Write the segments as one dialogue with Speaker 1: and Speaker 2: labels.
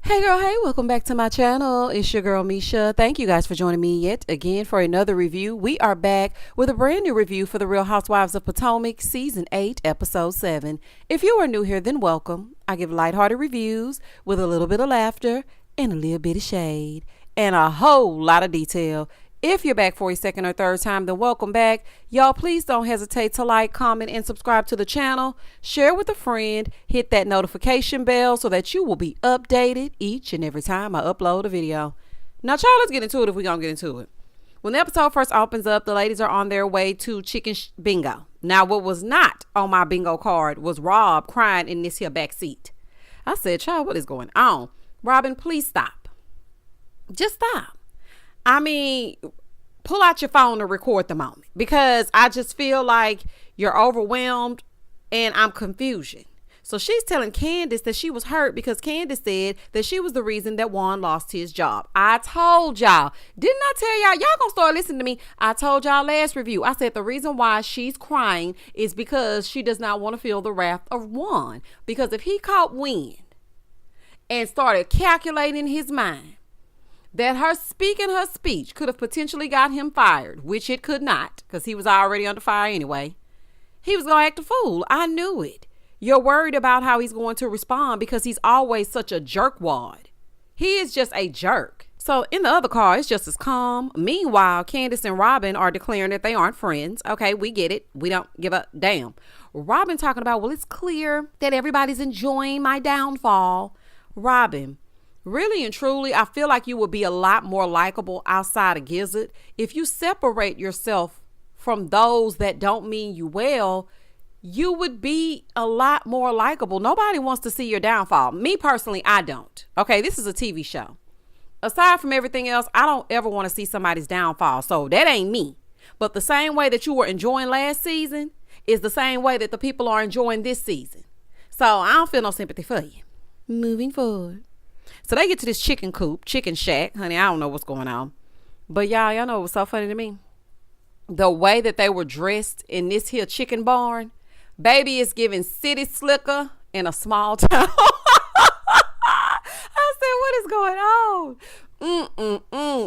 Speaker 1: Hey girl, hey, welcome back to my channel. It's your girl Misha. Thank you guys for joining me yet again for another review. We are back with a brand new review for the Real Housewives of Potomac Season 8, Episode 7. If you are new here, then welcome. I give lighthearted reviews with a little bit of laughter and a little bit of shade and a whole lot of detail. If you're back for a second or third time, then welcome back. Y'all, please don't hesitate to like, comment, and subscribe to the channel. Share with a friend. Hit that notification bell so that you will be updated each and every time I upload a video. Now, child, let's get into it if we're going to get into it. When the episode first opens up, the ladies are on their way to chicken bingo. Now, what was not on my bingo card was Rob crying in this here back seat. I said, child, what is going on? Robyn, please stop. Just stop. I mean, pull out your phone to record the moment because I just feel like you're overwhelmed and I'm confusion. So she's telling Candace that she was hurt because Candace said that she was the reason that Juan lost his job. I told y'all, didn't I tell y'all gonna start listening to me? I told y'all last review. I said the reason why she's crying is because she does not want to feel the wrath of Juan. Because if he caught wind and started calculating his mind, that her speaking her speech could have potentially got him fired, which it could not, because he was already under fire anyway. He was going to act a fool. I knew it. You're worried about how he's going to respond because he's always such a jerkwad. He is just a jerk. So in the other car, it's just as calm. Meanwhile, Candace and Robyn are declaring that they aren't friends. Okay, we get it. We don't give a damn. Robyn talking about, well, it's clear that everybody's enjoying my downfall. Robyn, really and truly, I feel like you would be a lot more likable outside of Gizzard if you separate yourself from those that don't mean you well. You would be a lot more likable. Nobody wants to see your downfall. Me personally, I don't. Okay, this is a TV show. Aside from everything else, I don't ever want to see somebody's downfall. So that ain't me. But the same way that you were enjoying last season is the same way that the people are enjoying this season. So I don't feel no sympathy for you. Moving forward. So they get to this chicken shack. Honey, I don't know what's going on. But y'all know what was so funny to me? The way that they were dressed in this here chicken barn. Baby is giving city slicker in a small town. I said, what is going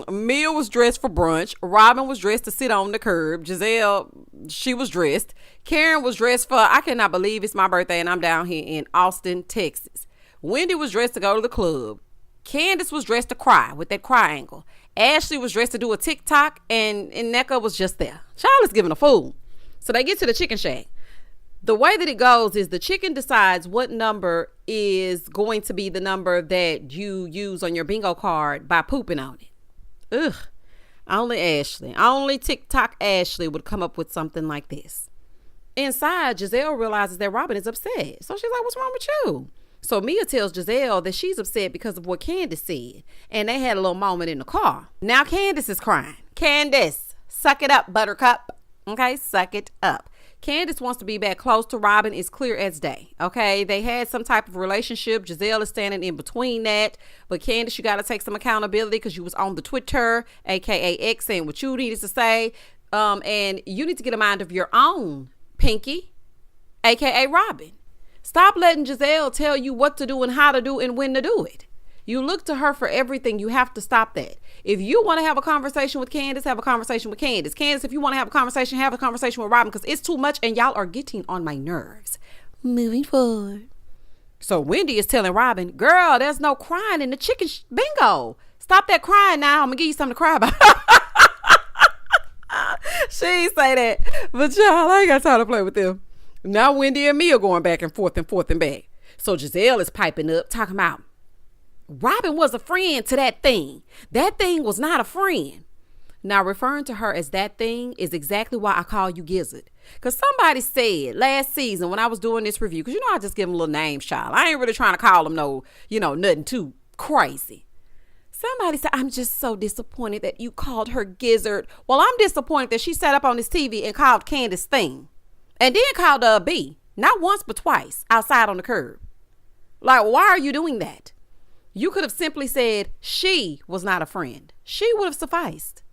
Speaker 1: on? Mia was dressed for brunch. Robyn was dressed to sit on the curb. Giselle, she was dressed. Karen was dressed for, I cannot believe it's my birthday and I'm down here in Austin, Texas. Wendy was dressed to go to the club. Candace was dressed to cry with that cry angle. Ashley was dressed to do a TikTok and Nneka was just there. Charlotte's giving a fool. So they get to the chicken shack. The way that it goes is the chicken decides what number is going to be the number that you use on your bingo card by pooping on it. Ugh. Only TikTok Ashley would come up with something like this. Inside, Giselle realizes that Robyn is upset. So she's like, what's wrong with you? So Mia tells Giselle that she's upset because of what Candace said. And they had a little moment in the car. Now Candace is crying. Candace, suck it up, buttercup. Okay, suck it up. Candace wants to be back close to Robyn. It's clear as day. Okay, they had some type of relationship. Giselle is standing in between that. But Candace, you got to take some accountability because you was on the Twitter, aka X, saying what you needed to say. And you need to get a mind of your own, Pinky, aka Robyn. Stop letting Giselle tell you what to do and how to do and when to do it. You look to her for everything. You have to stop that. If you want to have a conversation with Candace, have a conversation with Candace. Candace, if you want to have a conversation with Robyn because it's too much and y'all are getting on my nerves. Moving forward. So Wendy is telling Robyn, girl, there's no crying in the chicken bingo. Stop that crying now. I'm going to give you something to cry about. She ain't say that. But y'all, I ain't got time to play with them. Now Wendy and Mia going back and forth and back. So Giselle is piping up, talking about Robyn was a friend to that thing. That thing was not a friend. Now referring to her as that thing is exactly why I call you Gizzard. Because somebody said last season when I was doing this review, because I just give them little names, child. I ain't really trying to call them nothing too crazy. Somebody said, I'm just so disappointed that you called her Gizzard. Well, I'm disappointed that she sat up on this TV and called Candace thing. And then called her a B, not once but twice, outside on the curb. Like, why are you doing that? You could have simply said she was not a friend. She would have sufficed.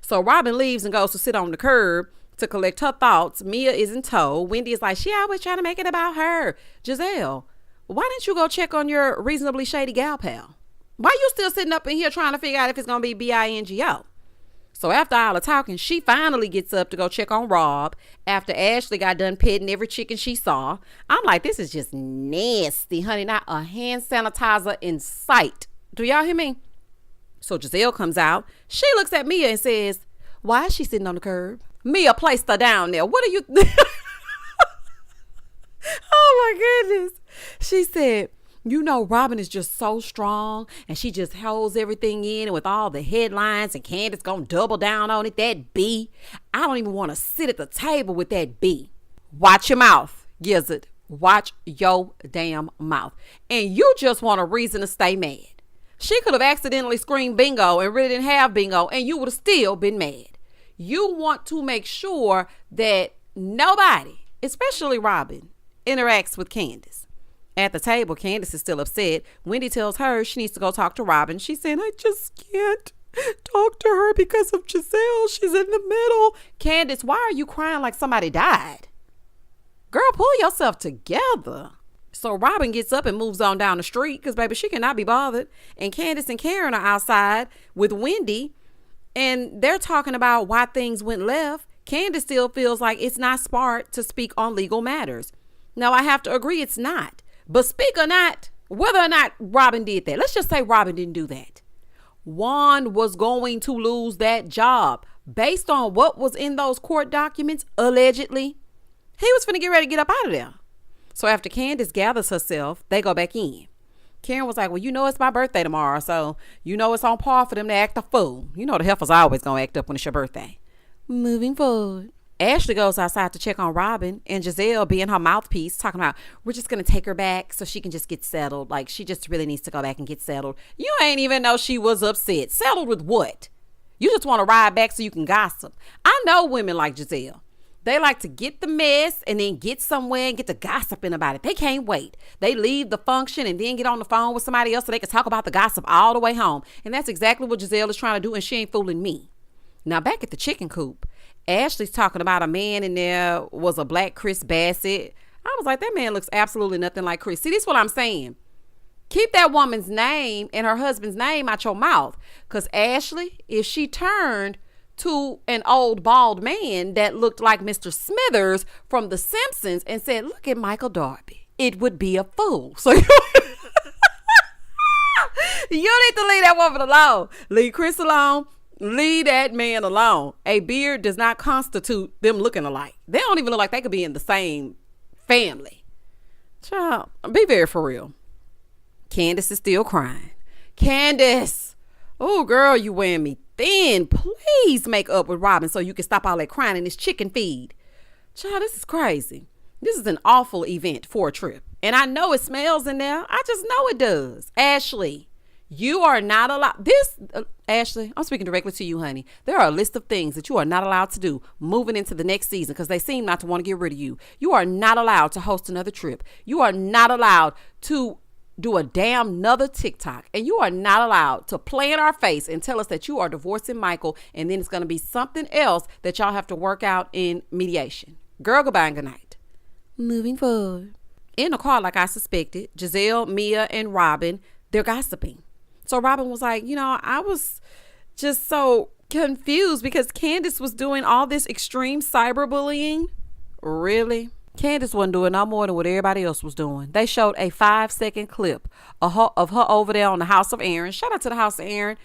Speaker 1: So Robyn leaves and goes to sit on the curb to collect her thoughts. Mia is in tow. Wendy is like, she always trying to make it about her. Giselle, why didn't you go check on your reasonably shady gal pal? Why you still sitting up in here trying to figure out if it's going to be Bingo? So after all the talking, she finally gets up to go check on Rob after Ashley got done petting every chicken she saw. I'm like, this is just nasty, honey. Not a hand sanitizer in sight. Do y'all hear me? So Giselle comes out. She looks at Mia and says, why is she sitting on the curb? Mia placed her down there. What are you... Oh my goodness. She said, you know, Robyn is just so strong and she just holds everything in, and with all the headlines and Candace gonna double down on it, that B, I don't even want to sit at the table with that B. Watch your mouth, Gizzard. Watch your damn mouth. And you just want a reason to stay mad. She could have accidentally screamed bingo and really didn't have bingo, and you would have still been mad. You want to make sure that nobody, especially Robyn, interacts with Candace. At the table, Candace is still upset. Wendy tells her she needs to go talk to Robyn. She said, I just can't talk to her because of Giselle. She's in the middle. Candace, why are you crying like somebody died? Girl, pull yourself together. So Robyn gets up and moves on down the street because, baby, she cannot be bothered. And Candace and Karen are outside with Wendy, and they're talking about why things went left. Candace still feels like it's not smart to speak on legal matters. Now, I have to agree it's not. But speak or not, whether or not Robyn did that, let's just say Robyn didn't do that. Juan was going to lose that job based on what was in those court documents, allegedly. He was finna get ready to get up out of there. So after Candace gathers herself, they go back in. Karen was like, well, you know, it's my birthday tomorrow, so you know it's on par for them to act a fool. You know the heifer's always gonna act up when it's your birthday. Moving forward. Ashley goes outside to check on Robyn, and Giselle being her mouthpiece talking about, we're just going to take her back so she can just get settled. Like, she just really needs to go back and get settled. You ain't even know she was upset. Settled with what? You just want to ride back so you can gossip. I know women like Giselle. They like to get the mess and then get somewhere and get to gossiping about it. They can't wait. They leave the function and then get on the phone with somebody else so they can talk about the gossip all the way home. And that's exactly what Giselle is trying to do, and she ain't fooling me. Now, back at the chicken coop, Ashley's talking about a man in there was a black Chris Bassett. I was like, that man looks absolutely nothing like Chris. See, this is what I'm saying. Keep that woman's name and her husband's name out your mouth. Because Ashley, if she turned to an old bald man that looked like Mr. Smithers from The Simpsons and said, look at Michael Darby, it would be a fool. So you need to leave that woman alone. Leave Chris alone. Leave that man alone. A beard does not constitute them looking alike. They don't even look like they could be in the same family. Child, be very for real. Candace is still crying. Candace, oh girl, you wearing me thin. Please make up with Robyn so you can stop all that crying in this chicken feed. Child, this is crazy. This is an awful event for a trip. And I know it smells in there. I just know it does. Ashley, you are not allowed. Ashley, I'm speaking directly to you, honey. There are a list of things that you are not allowed to do moving into the next season because they seem not to want to get rid of you. You are not allowed to host another trip. You are not allowed to do a damn another TikTok. And you are not allowed to play in our face and tell us that you are divorcing Michael and then it's going to be something else that y'all have to work out in mediation. Girl, goodbye and good night. Moving forward. In the car, like I suspected, Giselle, Mia, and Robyn, they're gossiping. So Robyn was like, you know, I was just so confused because Candace was doing all this extreme cyberbullying. Really? Candace wasn't doing no more than what everybody else was doing. They showed a 5-second clip of her over there on the House of Aaron. Shout out to the House of Aaron.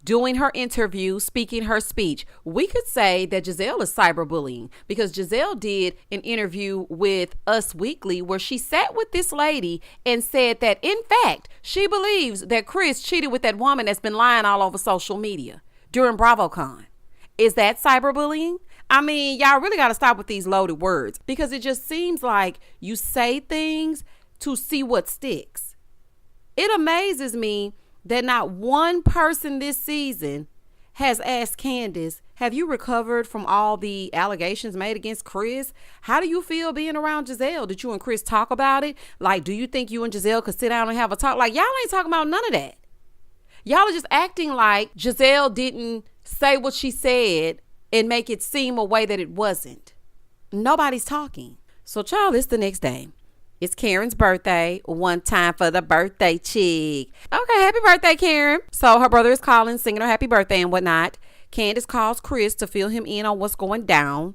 Speaker 1: Doing her interview, speaking her speech. We could say that Giselle is cyberbullying because Giselle did an interview with Us Weekly where she sat with this lady and said that, in fact, she believes that Chris cheated with that woman that's been lying all over social media during BravoCon. Is that cyberbullying? I mean, y'all really got to stop with these loaded words because it just seems like you say things to see what sticks. It amazes me that not one person this season has asked Candace, have you recovered from all the allegations made against Chris? How do you feel being around Giselle? Did you and Chris talk about it? Like, do you think you and Giselle could sit down and have a talk? Like, y'all ain't talking about none of that. Y'all are just acting like Giselle didn't say what she said and make it seem a way that it wasn't. Nobody's talking. So, child, it's the next day. It's Karen's birthday. One time for the birthday chick. Okay, happy birthday, Karen. So her brother is calling, singing her happy birthday and whatnot. Candace calls Chris to fill him in on what's going down.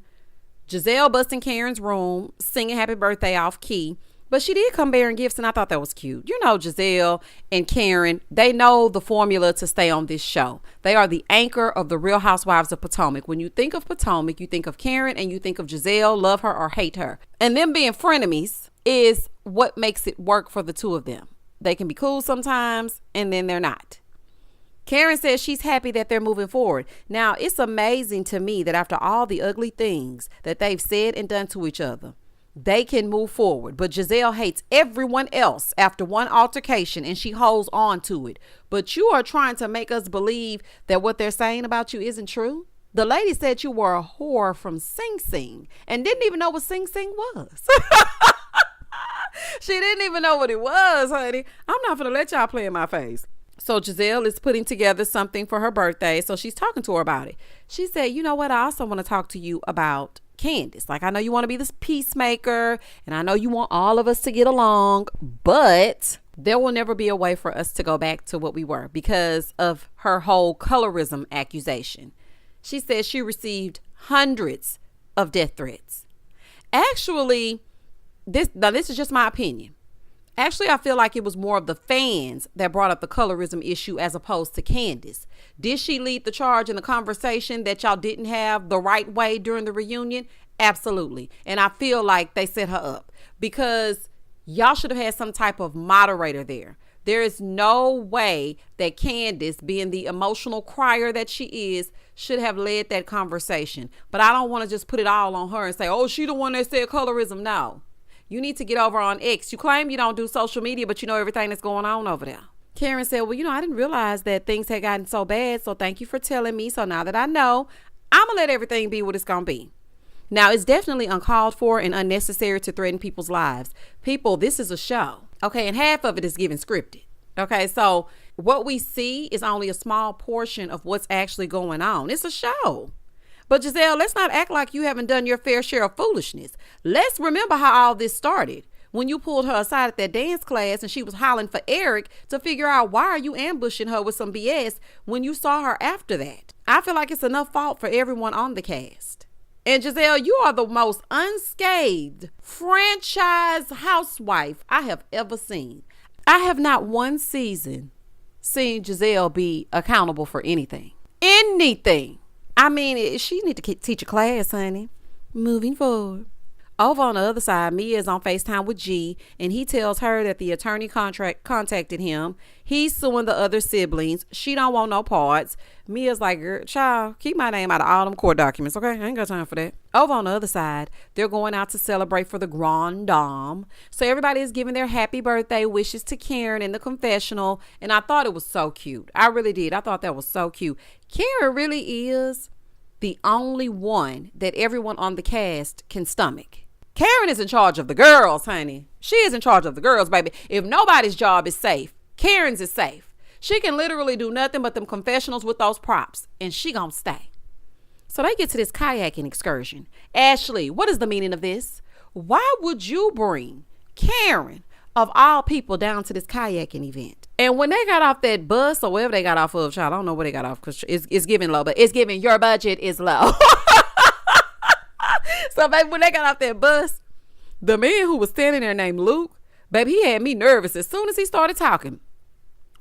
Speaker 1: Giselle busts in Karen's room, singing happy birthday off key. But she did come bearing gifts, and I thought that was cute. You know, Giselle and Karen, they know the formula to stay on this show. They are the anchor of the Real Housewives of Potomac. When you think of Potomac, you think of Karen and you think of Giselle, love her or hate her. And them being frenemies is what makes it work for the two of them. They can be cool sometimes, and then they're not. Karen says she's happy that they're moving forward. Now, it's amazing to me that after all the ugly things that they've said and done to each other, they can move forward. But Giselle hates everyone else after one altercation, and she holds on to it. But you are trying to make us believe that what they're saying about you isn't true. The lady said you were a whore from Sing Sing and didn't even know what Sing Sing was. She didn't even know what it was, honey. I'm not going to let y'all play in my face. So Giselle is putting together something for her birthday. So she's talking to her about it. She said, you know what? I also want to talk to you about Candace. Like, I know you want to be this peacemaker, and I know you want all of us to get along, but there will never be a way for us to go back to what we were because of her whole colorism accusation. She says she received hundreds of death threats. Actually, this is just my opinion. Actually, I feel like it was more of the fans that brought up the colorism issue as opposed to Candace. Did she lead the charge in the conversation that y'all didn't have the right way during the reunion? Absolutely. And I feel like they set her up because y'all should have had some type of moderator there. There is no way that Candace, being the emotional crier that she is, should have led that conversation. But I don't want to just put it all on her and say, oh, she the one that said colorism. No. You need to get over on X. You claim you don't do social media, but you know everything that's going on over there. Karen said, well, I didn't realize that things had gotten so bad. So thank you for telling me. So now that I know, I'm going to let everything be what it's going to be. Now, it's definitely uncalled for and unnecessary to threaten people's lives. People, this is a show. Okay. And half of it is given scripted. Okay. So what we see is only a small portion of what's actually going on. It's a show. But Giselle, let's not act like you haven't done your fair share of foolishness. Let's remember how all this started. When you pulled her aside at that dance class and she was hollering for Eric to figure out why are you ambushing her with some BS when you saw her after that. I feel like it's enough fault for everyone on the cast. And Giselle, you are the most unscathed franchise housewife I have ever seen. I have not one season seen Giselle be accountable for anything. Anything. I mean, she need to teach a class, honey. Moving forward. Over on the other side, Mia is on FaceTime with G, and he tells her that the attorney contacted him. He's suing the other siblings. She don't want no parts. Mia's like, girl, child, keep my name out of all them court documents, okay? I ain't got time for that. Over on the other side, they're going out to celebrate for the Grand Dame. So everybody is giving their happy birthday wishes to Karen in the confessional, and I thought it was so cute. I really did. I thought that was so cute. Karen really is the only one that everyone on the cast can stomach. Karen is in charge of the girls, honey. She is in charge of the girls, baby. If nobody's job is safe, Karen's is safe. She can literally do nothing but them confessionals with those props, and she gonna stay. So they get to this kayaking excursion. Ashley, what is the meaning of this? Why would you bring Karen, of all people, down to this kayaking event? And when they got off that bus, or wherever they got off of, child, I don't know where they got off because it's giving low, but it's giving your budget is low. So, baby, when they got off that bus, the man who was standing there named Luke, baby, he had me nervous as soon as he started talking.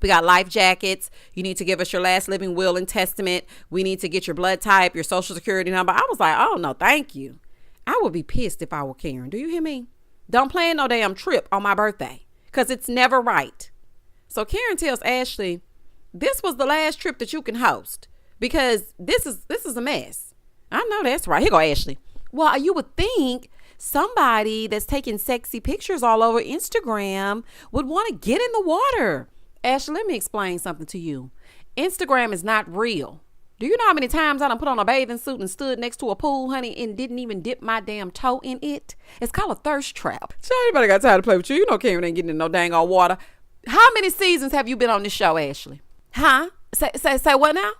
Speaker 1: We got life jackets. You need to give us your last living will and testament. We need to get your blood type, your social security number. I was like, oh, no, thank you. I would be pissed if I were Karen. Do you hear me? Don't plan no damn trip on my birthday because it's never right. So Karen tells Ashley, this was the last trip that you can host because this is a mess. I know that's right. Here go Ashley. Well, you would think somebody that's taking sexy pictures all over Instagram would want to get in the water. Ashley, let me explain something to you. Instagram is not real. Do you know how many times I done put on a bathing suit and stood next to a pool, honey, and didn't even dip my damn toe in it? It's called a thirst trap. So anybody got time to play with you? You know Karen ain't getting in no dang old water. How many seasons have you been on this show, Ashley? Huh? Say what now?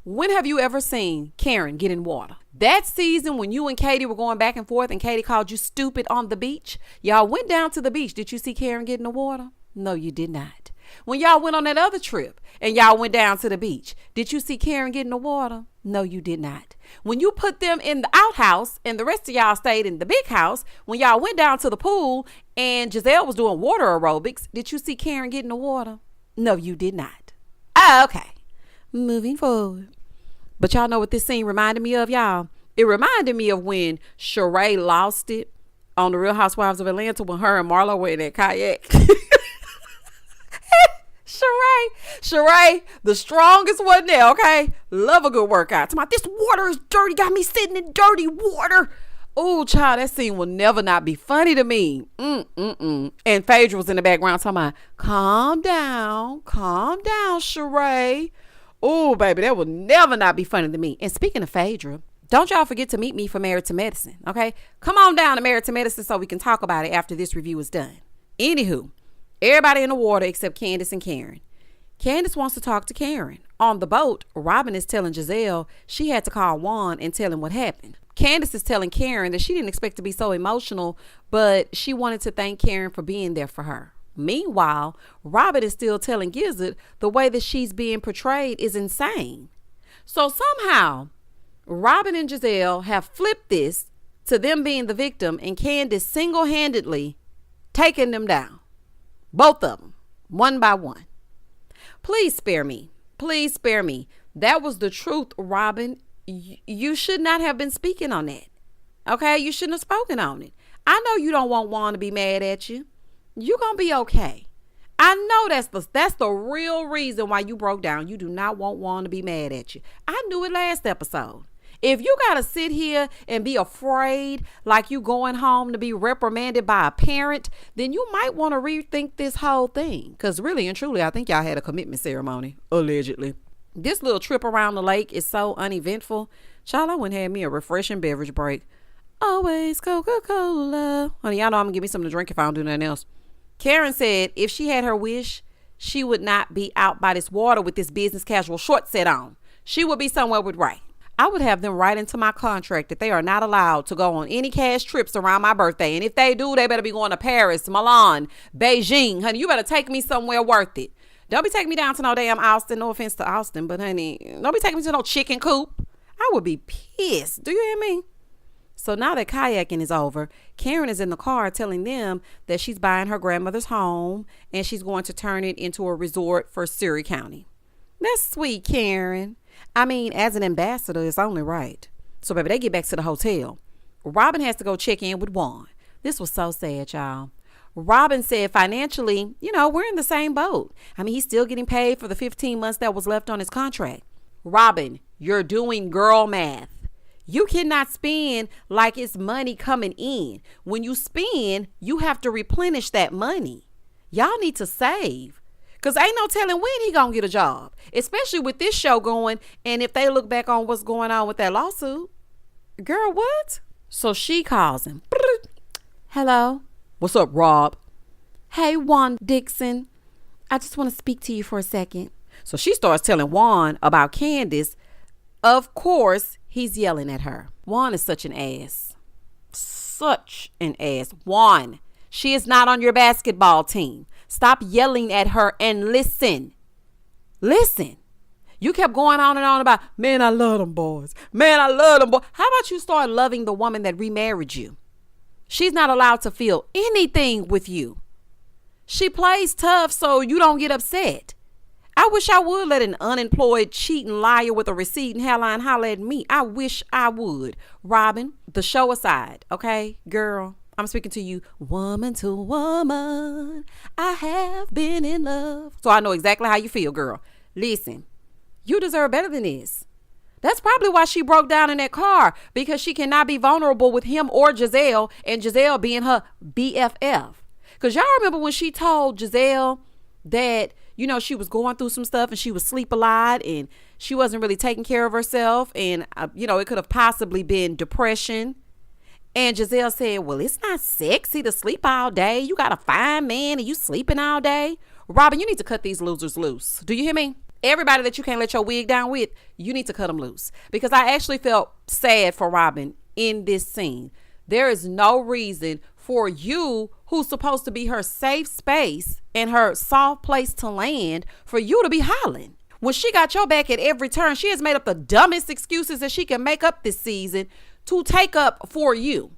Speaker 1: When have you ever seen Karen get in water? That season when you and Katie were going back and forth and Katie called you stupid on the beach, y'all went down to the beach. Did you see Karen get in the water? No, you did not. When y'all went on that other trip and y'all went down to the beach, did you see Karen get in the water? No, you did not. When you put them in the outhouse and the rest of y'all stayed in the big house, when y'all went down to the pool and Giselle was doing water aerobics, did you see Karen get in the water? No, you did not. Okay. Moving forward. But y'all know what this scene reminded me of, y'all? It reminded me of when Sheree lost it on The Real Housewives of Atlanta when her and Marlo were in that kayak. Sheree, the strongest one there, okay? Love a good workout. Talking about, this water is dirty, got me sitting in dirty water. Oh, child, that scene will never not be funny to me. And Phaedra was in the background talking about, calm down, Sheree. Oh, baby, that will never not be funny to me. And speaking of Phaedra, don't y'all forget to meet me for Married to Medicine, okay? Come on down to Married to Medicine so we can talk about it after this review is done. Anywho, everybody in the water except Candace and Karen. Candace wants to talk to Karen. On the boat, Robyn is telling Giselle she had to call Juan and tell him what happened. Candace is telling Karen that she didn't expect to be so emotional, but she wanted to thank Karen for being there for her. Meanwhile, Robyn is still telling Gizzard the way that she's being portrayed is insane. So somehow, Robyn and Giselle have flipped this to them being the victim and Candace single-handedly taking them down. Both of them, one by one. Please spare me. Please spare me. That was the truth, Robyn. You should not have been speaking on that. Okay? You shouldn't have spoken on it. I know you don't want Juan to be mad at you. You're going to be okay. I know that's the real reason why you broke down. You do not want Juan to be mad at you. I knew it last episode. If you got to sit here and be afraid like you going home to be reprimanded by a parent, then you might want to rethink this whole thing. Because really and truly, I think y'all had a commitment ceremony, allegedly. This little trip around the lake is so uneventful. Child, I went and had me a refreshing beverage break. Always Coca-Cola. Honey, y'all know I'm going to give me something to drink if I don't do nothing else. Karen said if she had her wish, she would not be out by this water with this business casual short set on. She would be somewhere with Ray. I would have them write into my contract that they are not allowed to go on any cash trips around my birthday. And if they do, they better be going to Paris, Milan, Beijing. Honey, you better take me somewhere worth it. Don't be taking me down to no damn Austin. No offense to Austin, but honey, don't be taking me to no chicken coop. I would be pissed. Do you hear me? So now that kayaking is over, Karen is in the car telling them that she's buying her grandmother's home and she's going to turn it into a resort for Surrey County. That's sweet, Karen. I mean, as an ambassador, it's only right. So, baby, they get back to the hotel. Robyn has to go check in with Juan. This was so sad, y'all. Robyn said financially, we're in the same boat. I mean, he's still getting paid for the 15 months that was left on his contract. Robyn, you're doing girl math. You cannot spend like it's money coming in. When you spend, you have to replenish that money. Y'all need to save. Because ain't no telling when he gonna get a job. Especially with this show going. And if they look back on what's going on with that lawsuit. Girl, what? So she calls him. Hello. What's up, Rob? Hey, Juan Dixon. I just want to speak to you for a second. So she starts telling Juan about Candace. Of course, he's yelling at her. Juan is such an ass. Such an ass. Juan, she is not on your basketball team. Stop yelling at her and listen. Listen. You kept going on and on about, man, I love them boys. Man, I love them boys. How about you start loving the woman that remarried you? She's not allowed to feel anything with you. She plays tough so you don't get upset. I wish I would let an unemployed, cheating liar with a receipt and hairline holler at me. I wish I would. Robyn, the show aside, okay, girl? I'm speaking to you, woman to woman. I have been in love. So I know exactly how you feel, girl. Listen, you deserve better than this. That's probably why she broke down in that car, because she cannot be vulnerable with him or Giselle, and Giselle being her BFF. Because y'all remember when she told Giselle that, she was going through some stuff and she was sleep a lot and she wasn't really taking care of herself. And, it could have possibly been depression. And Giselle said, well, it's not sexy to sleep all day. You got a fine man and you sleeping all day. Robyn, you need to cut these losers loose. Do you hear me? Everybody that you can't let your wig down with, you need to cut them loose. Because I actually felt sad for Robyn in this scene. There is no reason for you, who's supposed to be her safe space and her soft place to land, for you to be hollering. When she got your back at every turn, she has made up the dumbest excuses that she can make up this season to take up for you.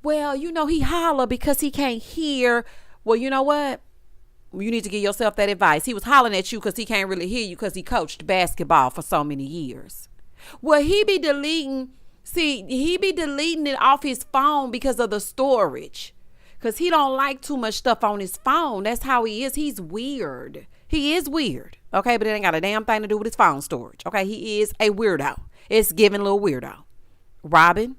Speaker 1: Well, you know, he holler because he can't hear. Well, you know what? You need to give yourself that advice. He was hollering at you because he can't really hear you because he coached basketball for so many years. Well, he be deleting it off his phone because of the storage. Because he don't like too much stuff on his phone. That's how he is. He's weird. He is weird. Okay, but it ain't got a damn thing to do with his phone storage. Okay, he is a weirdo. It's giving a little weirdo. Robyn,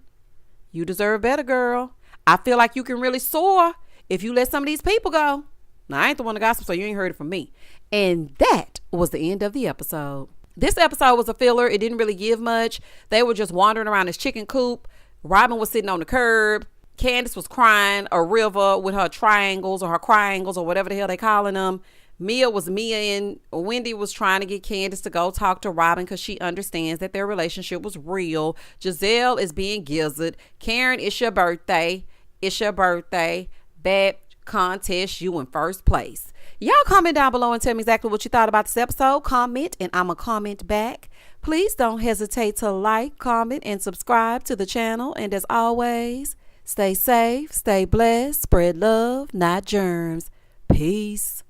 Speaker 1: you deserve better, girl. I feel like you can really soar if you let some of these people go. Now, I ain't the one to gossip, so you ain't heard it from me. And that was the end of the episode. This episode was a filler. It didn't really give much. They were just wandering around this chicken coop. Robyn was sitting on the curb. Candace was crying a river with her triangles or her cryangles or whatever the hell they calling them. Mia and Wendy was trying to get Candace to go talk to Robyn because she understands that their relationship was real. Giselle is being gizzard. Karen, it's your birthday. It's your birthday. Bad contest, you in first place. Y'all comment down below and tell me exactly what you thought about this episode. Comment and I'ma comment back. Please don't hesitate to like, comment, and subscribe to the channel. And as always, stay safe, stay blessed, spread love, not germs. Peace.